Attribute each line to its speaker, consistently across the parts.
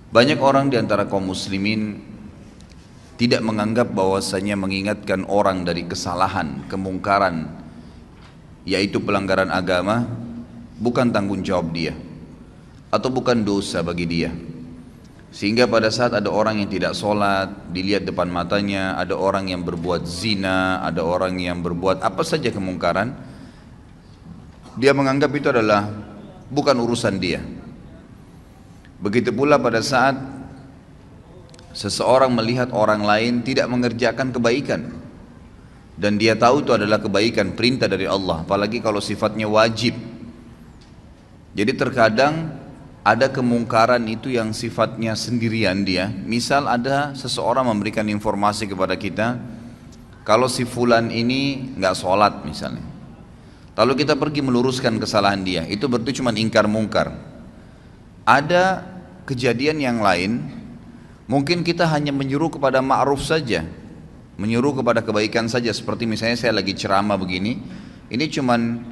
Speaker 1: Banyak orang di antara kaum muslimin tidak menganggap bahwasanya mengingatkan orang dari kesalahan, kemungkaran, yaitu pelanggaran agama, bukan tanggung jawab dia atau bukan dosa bagi dia. Sehingga pada saat ada orang yang tidak sholat, dilihat depan matanya, ada orang yang berbuat zina, ada orang yang berbuat apa saja kemungkaran, dia menganggap itu adalah bukan urusan dia. Begitu pula pada saat seseorang melihat orang lain tidak mengerjakan kebaikan dan dia tahu itu adalah kebaikan, perintah dari Allah, apalagi kalau sifatnya wajib. Jadi terkadang ada kemungkaran itu yang sifatnya sendirian dia. Misal ada seseorang memberikan informasi kepada kita, kalau si fulan ini nggak sholat misalnya, lalu kita pergi meluruskan kesalahan dia, itu berarti cuma ingkar mungkar. Ada kejadian yang lain, mungkin kita hanya menyuruh kepada ma'ruf saja, menyuruh kepada kebaikan saja. Seperti misalnya saya lagi ceramah begini, ini cuman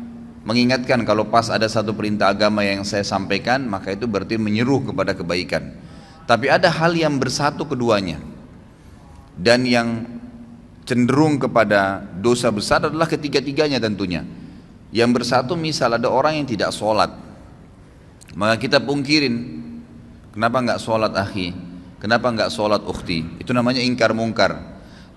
Speaker 1: mengingatkan kalau pas ada satu perintah agama yang saya sampaikan, maka itu berarti menyeru kepada kebaikan. Tapi ada hal yang bersatu keduanya, dan yang cenderung kepada dosa besar adalah ketiga-tiganya tentunya. Yang bersatu misal ada orang yang tidak sholat, maka kita pungkirin, kenapa nggak sholat akhi, kenapa nggak sholat ukhti, itu namanya ingkar mungkar.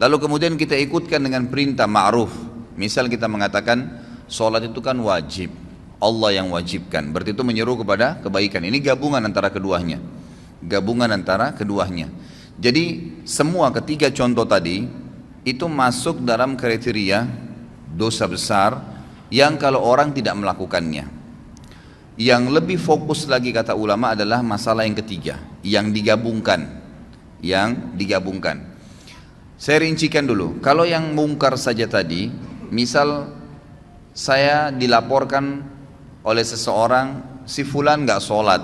Speaker 1: Lalu kemudian kita ikutkan dengan perintah ma'ruf. Misal kita mengatakan sholat itu kan wajib, Allah yang wajibkan, berarti itu menyeru kepada kebaikan. Ini gabungan antara keduanya, gabungan antara keduanya. Jadi semua ketiga contoh tadi itu masuk dalam kriteria dosa besar yang kalau orang tidak melakukannya. Yang lebih fokus lagi kata ulama adalah masalah yang ketiga, yang digabungkan, yang digabungkan. Saya rincikan dulu. Kalau yang mungkar saja tadi, misal saya dilaporkan oleh seseorang, si fulan nggak sholat,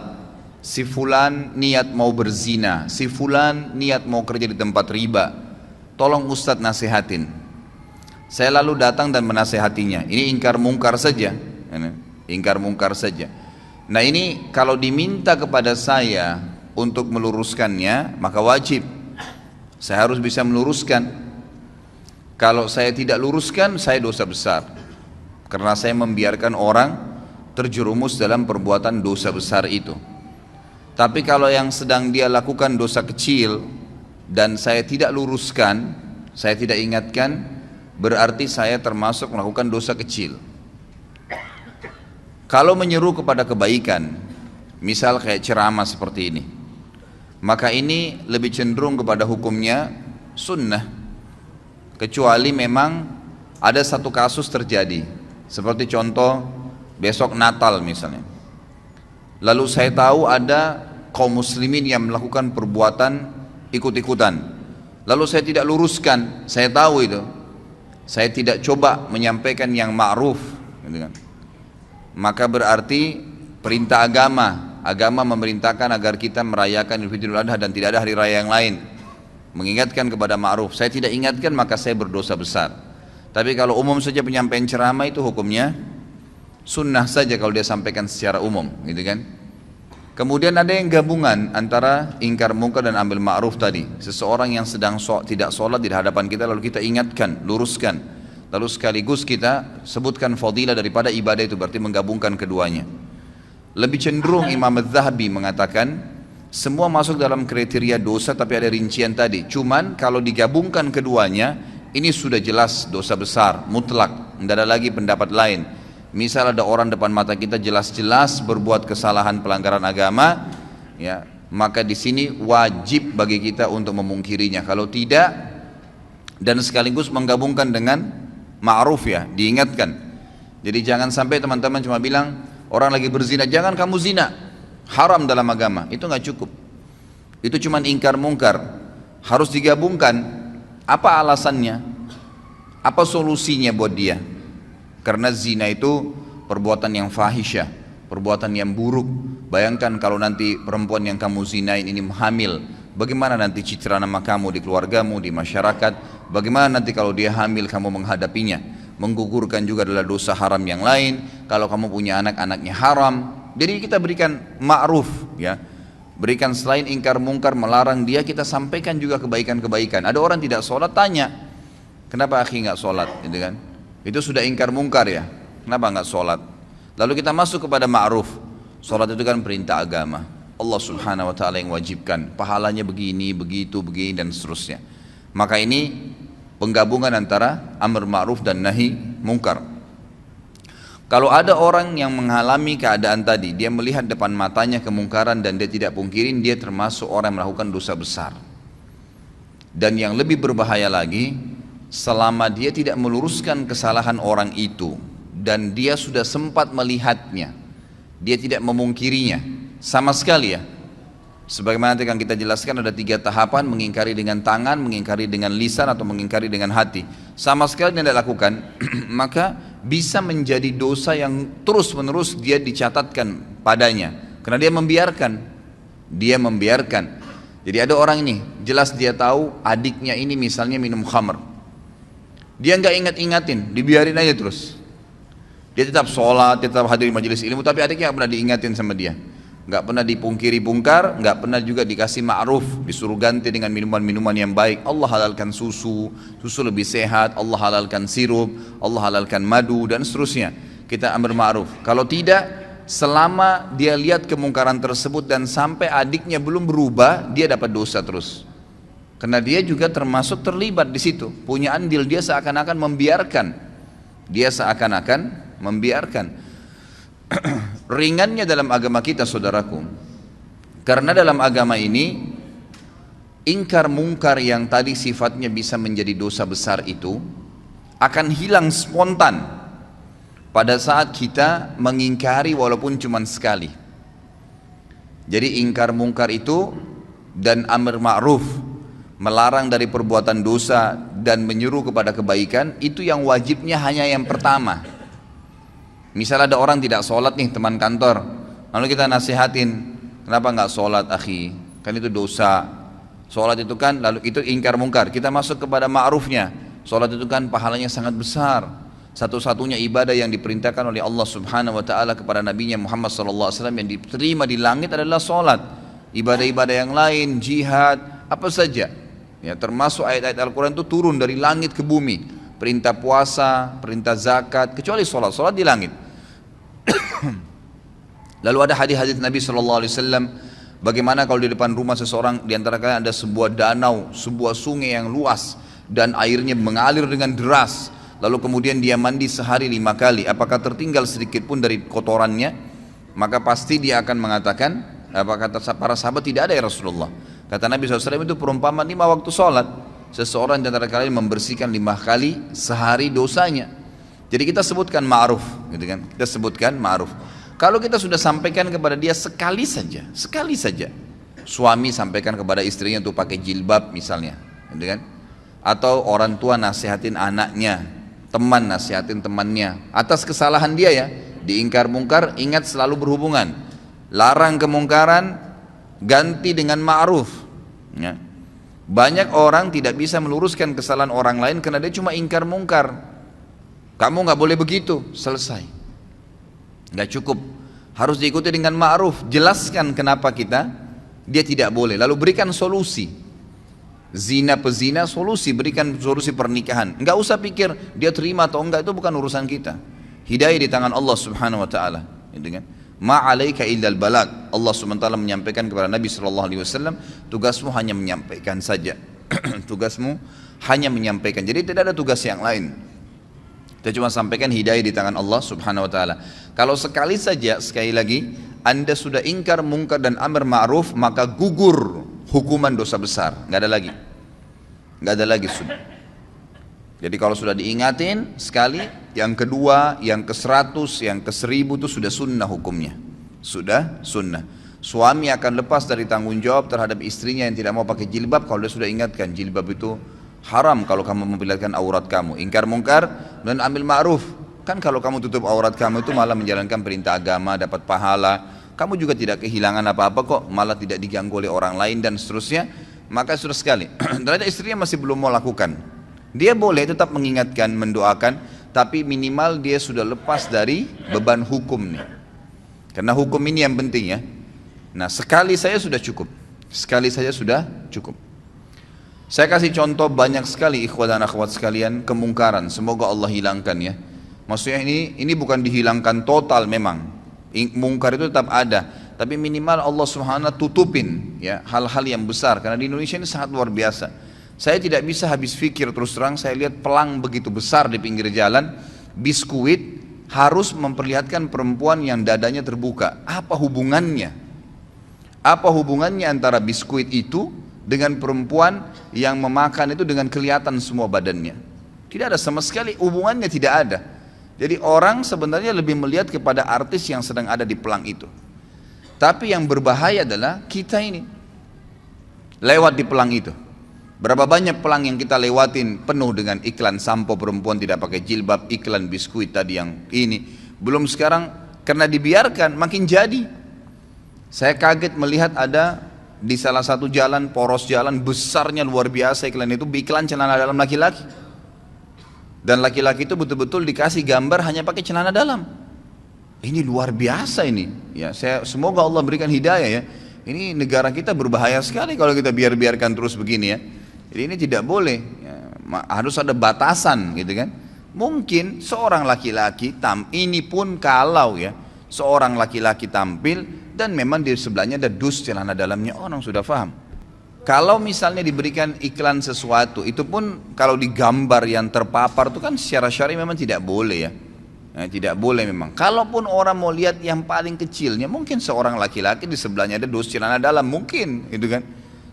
Speaker 1: si fulan niat mau berzina, si fulan niat mau kerja di tempat riba, tolong Ustadz nasihatin. Saya lalu datang dan menasehatinya. Ini ingkar mungkar saja, ingkar mungkar saja. Nah ini kalau diminta kepada saya untuk meluruskannya, maka wajib saya harus bisa meluruskan. Kalau saya tidak luruskan, saya dosa besar, karena saya membiarkan orang terjerumus dalam perbuatan dosa besar itu. Tapi kalau yang sedang dia lakukan dosa kecil dan saya tidak luruskan, saya tidak ingatkan, berarti saya termasuk melakukan dosa kecil. Kalau menyeru kepada kebaikan, misal kayak ceramah seperti ini, maka ini lebih cenderung kepada hukumnya sunnah, kecuali memang ada satu kasus terjadi, seperti contoh besok Natal misalnya, lalu saya tahu ada kaum muslimin yang melakukan perbuatan ikut-ikutan, lalu saya tidak luruskan, saya tahu itu, saya tidak coba menyampaikan yang ma'ruf, gitu kan, maka berarti perintah agama memerintahkan agar kita merayakan Idul Fitri Idul Adha dan tidak ada hari raya yang lain, mengingatkan kepada ma'ruf. Saya tidak ingatkan, maka saya berdosa besar. Tapi kalau umum saja penyampaian ceramah itu hukumnya sunnah saja kalau dia sampaikan secara umum, gitu kan. Kemudian ada yang gabungan antara ingkar mungkar dan ambil ma'ruf tadi. Seseorang yang sedang tidak sholat di hadapan kita, lalu kita ingatkan, luruskan, lalu sekaligus kita sebutkan fadilah daripada ibadah itu, berarti menggabungkan keduanya. Lebih cenderung Imam Az-Zahabi mengatakan semua masuk dalam kriteria dosa, tapi ada rincian tadi. Cuman kalau digabungkan keduanya, ini sudah jelas dosa besar, mutlak, tidak ada lagi pendapat lain. Misal ada orang depan mata kita jelas-jelas berbuat kesalahan pelanggaran agama, ya, maka di sini wajib bagi kita untuk memungkirinya. Kalau tidak, dan sekaligus menggabungkan dengan ma'ruf, ya, diingatkan. Jadi jangan sampai teman-teman cuma bilang orang lagi berzina, jangan kamu zina, haram dalam agama. Itu nggak cukup. Itu cuma ingkar mungkar. Harus digabungkan. Apa alasannya? Apa solusinya buat dia? Karena zina itu perbuatan yang fahisyah, perbuatan yang buruk. Bayangkan kalau nanti perempuan yang kamu zinain ini hamil, bagaimana nanti citra nama kamu di keluargamu, di masyarakat? Bagaimana nanti kalau dia hamil kamu menghadapinya? Menggugurkan juga adalah dosa haram yang lain. Kalau kamu punya anak, anaknya haram. Jadi kita berikan ma'ruf, ya. Berikan selain ingkar mungkar, melarang dia, kita sampaikan juga kebaikan-kebaikan. Ada orang tidak sholat, tanya, kenapa akhi nggak sholat, gitu kan? Itu sudah ingkar mungkar ya, kenapa nggak sholat? Lalu kita masuk kepada ma'ruf. Sholat itu kan perintah agama, Allah subhanahu wa ta'ala yang wajibkan, pahalanya begini, begitu, begini dan seterusnya. Maka ini penggabungan antara amr ma'ruf dan nahi mungkar. Kalau ada orang yang mengalami keadaan tadi, dia melihat depan matanya kemungkaran dan dia tidak pungkirin, dia termasuk orang yang melakukan dosa besar. Dan yang lebih berbahaya lagi, selama dia tidak meluruskan kesalahan orang itu dan dia sudah sempat melihatnya, dia tidak memungkirinya sama sekali ya. Sebagaimana nanti akan kita jelaskan, ada 3 tahapan: mengingkari dengan tangan, mengingkari dengan lisan, atau mengingkari dengan hati. Sama sekali tidak lakukan, maka bisa menjadi dosa yang terus menerus dia dicatatkan padanya, karena dia membiarkan. Jadi ada orang ini, jelas dia tahu adiknya ini misalnya minum khamr, dia nggak ingat-ingatin, dibiarin aja terus. Dia tetap sholat, dia tetap hadir majelis ilmu, tapi adiknya nggak pernah diingatin sama dia, nggak pernah dipungkiri bungkar, nggak pernah juga dikasih ma'ruf, disuruh ganti dengan minuman-minuman yang baik. Allah halalkan susu lebih sehat, Allah halalkan sirup, Allah halalkan madu dan seterusnya. Kita amr ma'ruf. Kalau tidak, selama dia lihat kemungkaran tersebut dan sampai adiknya belum berubah, dia dapat dosa terus. Karena dia juga termasuk terlibat di situ, punya andil, dia seakan-akan membiarkan. Ringannya dalam agama kita, saudaraku, karena dalam agama ini ingkar mungkar yang tadi sifatnya bisa menjadi dosa besar itu akan hilang spontan pada saat kita mengingkari walaupun cuma sekali. Jadi ingkar mungkar itu dan amr ma'ruf, melarang dari perbuatan dosa dan menyuruh kepada kebaikan, itu yang wajibnya hanya yang pertama. Misal ada orang tidak sholat nih, teman kantor, lalu kita nasihatin, kenapa nggak sholat akhi, kan itu dosa. Sholat itu kan, lalu itu ingkar mungkar. Kita masuk kepada ma'rufnya, sholat itu kan pahalanya sangat besar, satu-satunya ibadah yang diperintahkan oleh Allah subhanahu wa ta'ala kepada nabinya Muhammad sallallahu alaihi wasallam yang diterima di langit adalah sholat. Ibadah-ibadah yang lain, jihad, apa saja ya, termasuk ayat-ayat Al-Quran itu turun dari langit ke bumi, perintah puasa, perintah zakat, kecuali sholat di langit. Lalu ada hadis-hadis Nabi SAW, bagaimana kalau di depan rumah seseorang, di antara kalian ada sebuah danau, sebuah sungai yang luas dan airnya mengalir dengan deras, lalu kemudian dia mandi sehari 5 kali, apakah tertinggal sedikit pun dari kotorannya? Maka pasti dia akan mengatakan, apa kata para sahabat, tidak ada ya Rasulullah. Kata Nabi SAW, itu perumpamaan 5 waktu sholat. Seseorang di antara kalian membersihkan 5 kali sehari dosanya. Jadi kita sebutkan ma'ruf, gitu kan? Kita sebutkan ma'ruf. Kalau kita sudah sampaikan kepada dia sekali saja, suami sampaikan kepada istrinya untuk pakai jilbab misalnya, gitu kan? Atau orang tua nasihatin anaknya, teman nasihatin temannya, atas kesalahan dia ya, diingkar mungkar, ingat selalu berhubungan. Larang kemungkaran, ganti dengan ma'ruf. Ya. Banyak orang tidak bisa meluruskan kesalahan orang lain karena dia cuma ingkar mungkar. Kamu nggak boleh begitu, selesai. Nggak cukup, harus diikuti dengan ma'ruf. Jelaskan kenapa dia tidak boleh, lalu berikan solusi. Zina pezina, berikan solusi pernikahan. Nggak usah pikir dia terima atau enggak, itu bukan urusan kita. Hidayah di tangan Allah subhanahu wa ta'ala, gitu kan? Ma'alaika illal balag. Allah subhanahu wa ta'ala menyampaikan kepada Nabi SAW, tugasmu hanya menyampaikan saja. Tugasmu hanya menyampaikan, jadi tidak ada tugas yang lain. Kita cuma sampaikan hidayah di tangan Allah subhanahu wa ta'ala. Kalau sekali saja, sekali lagi, Anda sudah ingkar mungkar dan amr ma'ruf, maka gugur hukuman dosa besar. Nggak ada lagi sudah. Jadi kalau sudah diingatin sekali, yang kedua, yang ke-100, yang ke-1000 itu sudah sunnah hukumnya. Sudah sunnah. Suami akan lepas dari tanggung jawab terhadap istrinya yang tidak mau pakai jilbab kalau dia sudah ingatkan, jilbab itu haram kalau kamu memperlihatkan aurat kamu. Ingkar mungkar dan ambil ma'ruf. Kan kalau kamu tutup aurat kamu itu malah menjalankan perintah agama, dapat pahala. Kamu juga tidak kehilangan apa-apa kok, malah tidak diganggu oleh orang lain dan seterusnya. Maka sudah sekali. Ternyata istrinya masih belum mau lakukan. Dia boleh tetap mengingatkan, mendoakan, tapi minimal dia sudah lepas dari beban hukum nih. Karena hukum ini yang penting ya. Nah, sekali saya sudah cukup. Sekali saja sudah cukup. Saya kasih contoh banyak sekali ikhwah dan akhwat sekalian, kemungkaran. Semoga Allah hilangkan ya. Maksudnya ini bukan dihilangkan total memang. Mungkar itu tetap ada, tapi minimal Allah Subhanahu wa ta'ala tutupin ya hal-hal yang besar, karena di Indonesia ini sangat luar biasa. Saya tidak bisa habis fikir, terus terang saya lihat pelang begitu besar di pinggir jalan, biskuit harus memperlihatkan perempuan yang dadanya terbuka. Apa hubungannya? Apa hubungannya antara biskuit itu dengan perempuan yang memakan itu dengan kelihatan semua badannya? Tidak ada sama sekali, hubungannya tidak ada. Jadi orang sebenarnya lebih melihat kepada artis yang sedang ada di pelang itu. Tapi yang berbahaya adalah kita ini lewat di pelang itu. Berapa banyak pelang yang kita lewatin penuh dengan iklan sampo perempuan tidak pakai jilbab, iklan biskuit tadi yang ini. Belum sekarang karena dibiarkan makin jadi. Saya kaget melihat ada di salah satu jalan, poros jalan besarnya luar biasa iklan itu, iklan celana dalam laki-laki. Dan laki-laki itu betul-betul dikasih gambar hanya pakai celana dalam. Ini luar biasa ini. Ya, semoga Allah berikan hidayah ya. Ini negara kita berbahaya sekali kalau kita biarkan terus begini ya. Jadi ini tidak boleh. Ya, harus ada batasan gitu kan. Mungkin seorang laki-laki ini pun kalau ya seorang laki-laki tampil dan memang di sebelahnya ada dus celana dalamnya, orang sudah paham. Kalau misalnya diberikan iklan sesuatu, itu pun kalau digambar yang terpapar itu kan secara syar'i memang tidak boleh ya. Tidak boleh memang. Kalaupun orang mau lihat yang paling kecilnya, mungkin seorang laki-laki di sebelahnya ada dus celana dalam, mungkin gitu kan.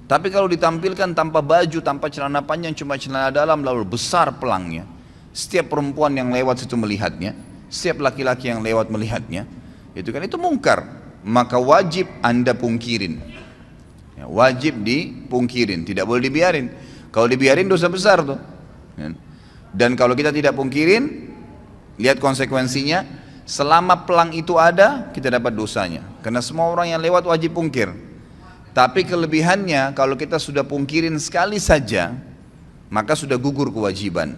Speaker 1: Tapi kalau ditampilkan tanpa baju, tanpa celana panjang, cuma celana dalam, lalu besar pelangnya, setiap perempuan yang lewat situ melihatnya, setiap laki-laki yang lewat melihatnya, itu kan itu mungkar. Maka wajib Anda pungkirin. Wajib dipungkirin, tidak boleh dibiarin. Kalau dibiarin dosa besar tuh. Dan kalau kita tidak pungkirin, lihat konsekuensinya. Selama pelang itu ada, kita dapat dosanya. Karena semua orang yang lewat wajib pungkir. Tapi kelebihannya, kalau kita sudah pungkirin sekali saja, maka sudah gugur kewajiban.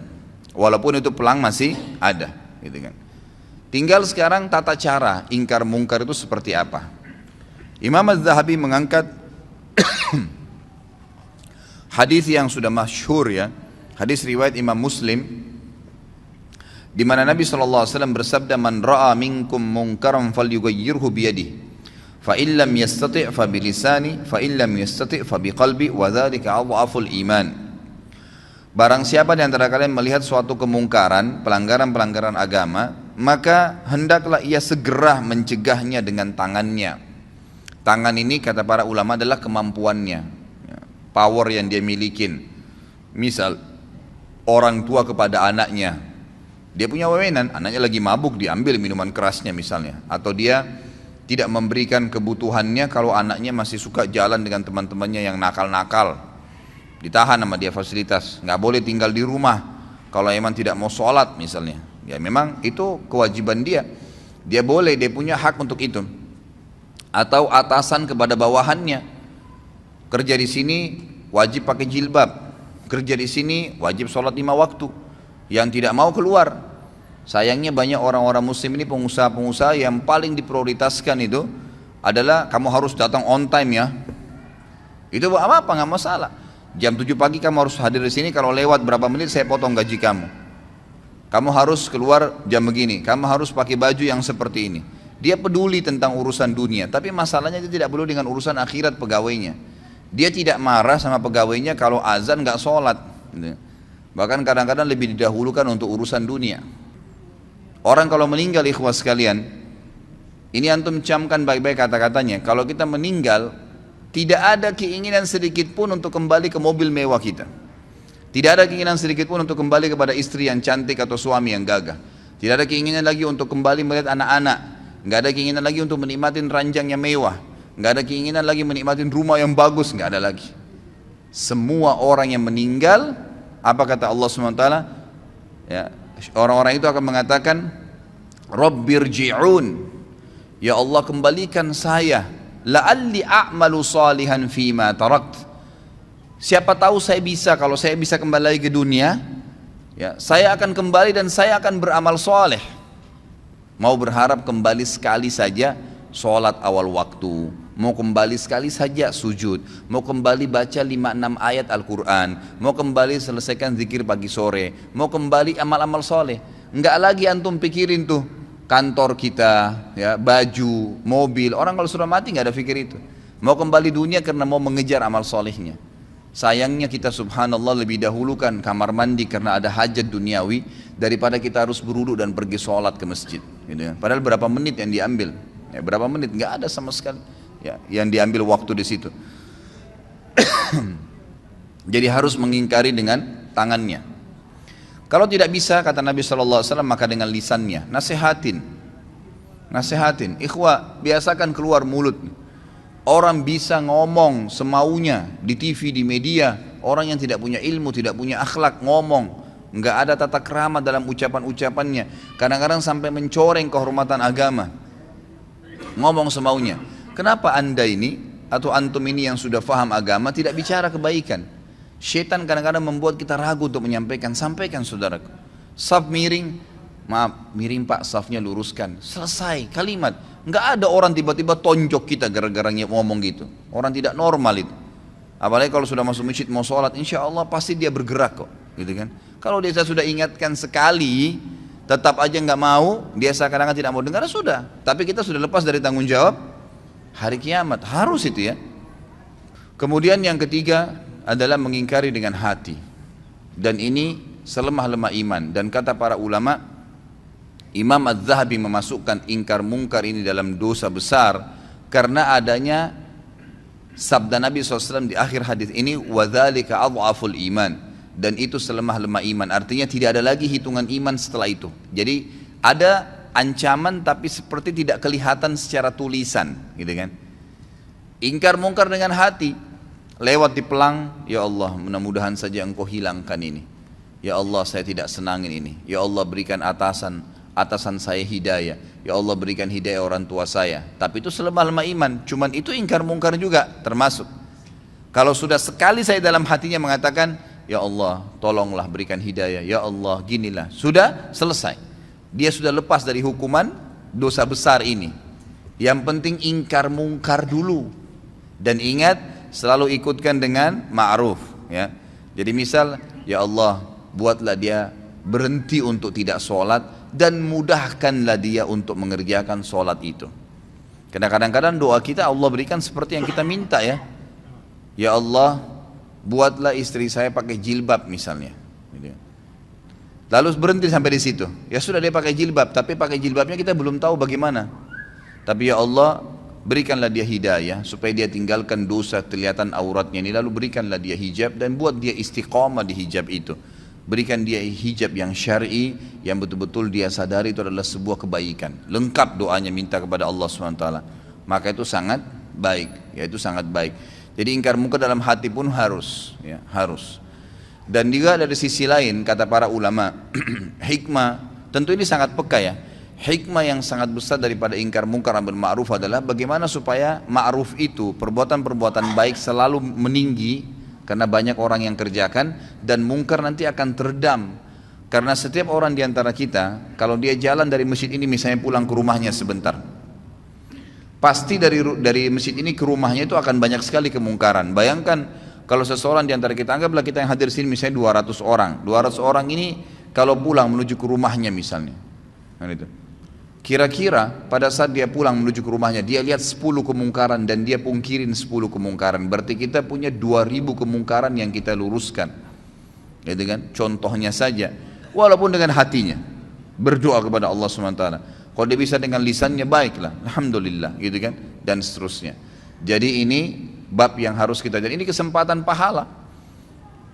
Speaker 1: Walaupun itu pelang masih ada, gitu kan. Tinggal sekarang tata cara ingkar mungkar itu seperti apa. Imam Az-Zahabi mengangkat hadis yang sudah masyhur ya, hadis riwayat Imam Muslim, di mana Nabi SAW bersabda, man ra'a minkum munkaran falyughayyirhu biyadihi, fa in lam yastati' fa bilisani, fa in lam yastati' fa biqalbi, wa dzalika adhaful iman. Barang siapa di antara kalian melihat suatu kemungkaran, pelanggaran-pelanggaran agama, maka hendaklah ia segera mencegahnya dengan tangannya. Tangan ini kata para ulama adalah kemampuannya, power yang dia milikin. Misal orang tua kepada anaknya, dia punya wewenang, anaknya lagi mabuk diambil minuman kerasnya misalnya, atau dia tidak memberikan kebutuhannya kalau anaknya masih suka jalan dengan teman-temannya yang nakal-nakal, ditahan sama dia fasilitas, nggak boleh tinggal di rumah kalau emang tidak mau sholat misalnya. Ya memang itu kewajiban dia, dia boleh, dia punya hak untuk itu. Atau atasan kepada bawahannya, kerja di sini wajib pakai jilbab, kerja di sini wajib sholat 5 waktu, yang tidak mau keluar. Sayangnya banyak orang-orang muslim ini, pengusaha-pengusaha yang paling diprioritaskan itu adalah kamu harus datang on time ya. Itu apa nggak masalah. Jam 7 pagi kamu harus hadir di sini, kalau lewat berapa menit saya potong gaji kamu. Kamu harus keluar jam begini, kamu harus pakai baju yang seperti ini. Dia peduli tentang urusan dunia, tapi masalahnya dia tidak peduli dengan urusan akhirat pegawainya. Dia tidak marah sama pegawainya kalau azan nggak sholat. Bahkan kadang-kadang lebih didahulukan untuk urusan dunia. Orang kalau meninggal ikhwah sekalian, ini antum camkan baik-baik kata-katanya. Kalau kita meninggal, tidak ada keinginan sedikit pun untuk kembali ke mobil mewah kita. Tidak ada keinginan sedikit pun untuk kembali kepada istri yang cantik atau suami yang gagah. Tidak ada keinginan lagi untuk kembali melihat anak-anak. Nggak ada keinginan lagi untuk menikmatin ranjang yang mewah. Nggak ada keinginan lagi menikmatin rumah yang bagus. Nggak ada lagi. Semua orang yang meninggal, apa kata Allah SWT? Ya, orang-orang itu akan mengatakan, Rabbirji'un, ya Allah kembalikan saya, la'alli a'malu salihan fima tarakt. Siapa tahu saya bisa, kalau saya bisa kembali lagi ke dunia, ya, saya akan kembali dan saya akan beramal soleh. Mau berharap kembali sekali saja, sholat awal waktu, mau kembali sekali saja sujud, mau kembali baca 5-6 ayat Al-Quran, mau kembali selesaikan zikir pagi sore, mau kembali amal-amal soleh. Enggak lagi antum pikirin tuh kantor kita, ya, baju, mobil. Orang kalau sudah mati nggak ada pikir itu. Mau kembali dunia karena mau mengejar amal solehnya. Sayangnya kita subhanallah lebih dahulukan kamar mandi karena ada hajat duniawi daripada kita harus berwudu dan pergi sholat ke masjid. Gitu ya. Padahal berapa menit yang diambil? Ya, berapa menit? Nggak ada sama sekali. Ya, yang diambil waktu di situ. Jadi harus mengingkari dengan tangannya. Kalau tidak bisa, kata Nabi SAW, maka dengan lisannya. Nasihatin. Ikhwah, biasakan keluar mulut. Orang bisa ngomong semaunya di TV, di media. Orang yang tidak punya ilmu, tidak punya akhlak, ngomong. Nggak ada tata krama dalam ucapan-ucapannya. Kadang-kadang sampai mencoreng kehormatan agama. Ngomong semaunya. Kenapa anda ini atau antum ini yang sudah faham agama tidak bicara kebaikan? Syaitan kadang-kadang membuat kita ragu untuk menyampaikan. Sampaikan saudaraku. Saf miring, maaf miring pak, safnya luruskan. Selesai kalimat. Nggak ada orang tiba-tiba tonjok kita gara-gara ngomong gitu. Orang tidak normal itu. Apalagi kalau sudah masuk masjid mau sholat, insya Allah pasti dia bergerak kok, gitu kan? Kalau dia sudah ingatkan sekali, tetap aja nggak mau, dia seakan-akan tidak mau dengar, sudah. Tapi kita sudah lepas dari tanggung jawab. Hari kiamat, harus itu ya. Kemudian yang ketiga adalah mengingkari dengan hati. Dan ini selemah-lemah iman. Dan kata para ulama, Imam Az-Zahabi memasukkan ingkar mungkar ini dalam dosa besar karena adanya sabda Nabi SAW di akhir hadis ini, وَذَلِكَ أَضْعَفُ الْإِيمَانِ, dan itu selemah-lemah iman. Artinya tidak ada lagi hitungan iman setelah itu. Jadi ada ancaman tapi seperti tidak kelihatan secara tulisan, gitu kan? Ingkar mungkar dengan hati, lewat di pelang, ya Allah mudah-mudahan saja engkau hilangkan ini. Ya Allah saya tidak senangin ini. Ya Allah berikan atasan saya hidayah. Ya Allah berikan hidayah orang tua saya. Tapi itu selemah-lemah iman. Cuman itu ingkar mungkar juga termasuk. Kalau sudah sekali saya dalam hatinya mengatakan, ya Allah tolonglah berikan hidayah. Ya Allah ginilah. Sudah selesai. Dia sudah lepas dari hukuman dosa besar ini. Yang penting ingkar mungkar dulu. Dan ingat selalu ikutkan dengan ma'ruf, ya. Jadi misal, ya Allah buatlah dia berhenti untuk tidak sholat dan mudahkanlah dia untuk mengerjakan sholat itu. Karena kadang-kadang doa kita Allah berikan seperti yang kita minta, ya. Ya Allah buatlah istri saya pakai jilbab misalnya. Lalu berhenti sampai di situ. Ya sudah dia pakai jilbab, tapi pakai jilbabnya kita belum tahu bagaimana. Tapi ya Allah berikanlah dia hidayah supaya dia tinggalkan dosa kelihatan auratnya ini, lalu berikanlah dia hijab dan buat dia istiqamah di hijab itu. Berikan dia hijab yang syar'i yang betul-betul dia sadari itu adalah sebuah kebaikan. Lengkap doanya minta kepada Allah SWT. Maka itu sangat baik, ya itu sangat baik. Jadi ingkar mungkar dalam hati pun harus, ya harus. Dan juga dari sisi lain kata para ulama, hikmah, tentu ini sangat peka ya. Hikmah yang sangat besar daripada ingkar mungkar amar ma'ruf adalah bagaimana supaya ma'ruf itu, perbuatan-perbuatan baik selalu meninggi karena banyak orang yang kerjakan, dan mungkar nanti akan teredam. Karena setiap orang diantara kita, kalau dia jalan dari masjid ini misalnya pulang ke rumahnya sebentar, pasti dari masjid ini ke rumahnya itu akan banyak sekali kemungkaran. Bayangkan kalau seseorang diantara kita, anggaplah kita yang hadir sini misalnya 200 orang. 200 orang ini kalau pulang menuju ke rumahnya misalnya, nah itu. Kira-kira pada saat dia pulang menuju ke rumahnya, dia lihat 10 kemungkaran dan dia pungkirin 10 kemungkaran. Berarti kita punya 2000 kemungkaran yang kita luruskan. Gitu kan? Contohnya saja, walaupun dengan hatinya berdoa kepada Allah SWT. Kalau dia bisa dengan lisannya, baiklah, alhamdulillah, gitu kan? Dan seterusnya. Jadi ini bab yang harus kita, dan ini kesempatan pahala.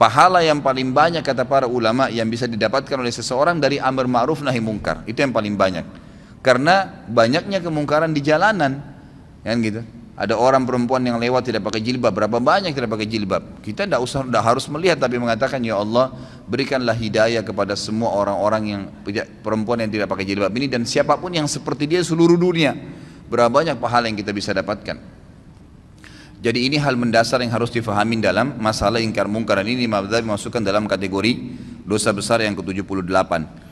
Speaker 1: Pahala yang paling banyak kata para ulama yang bisa didapatkan oleh seseorang dari amar ma'ruf nahi mungkar. Itu yang paling banyak. Karena banyaknya kemungkaran di jalanan, kan gitu. Ada orang perempuan yang lewat tidak pakai jilbab, berapa banyak tidak pakai jilbab. Kita tidak harus melihat, tapi mengatakan, ya Allah berikanlah hidayah kepada semua orang-orang yang perempuan yang tidak pakai jilbab ini, dan siapapun yang seperti dia seluruh dunia. Berapa banyak pahala yang kita bisa dapatkan. Jadi ini hal mendasar yang harus difahami dalam masalah ingkar mungkar. Ini Imam Ghazali masukkan dalam kategori dosa besar yang ke-78.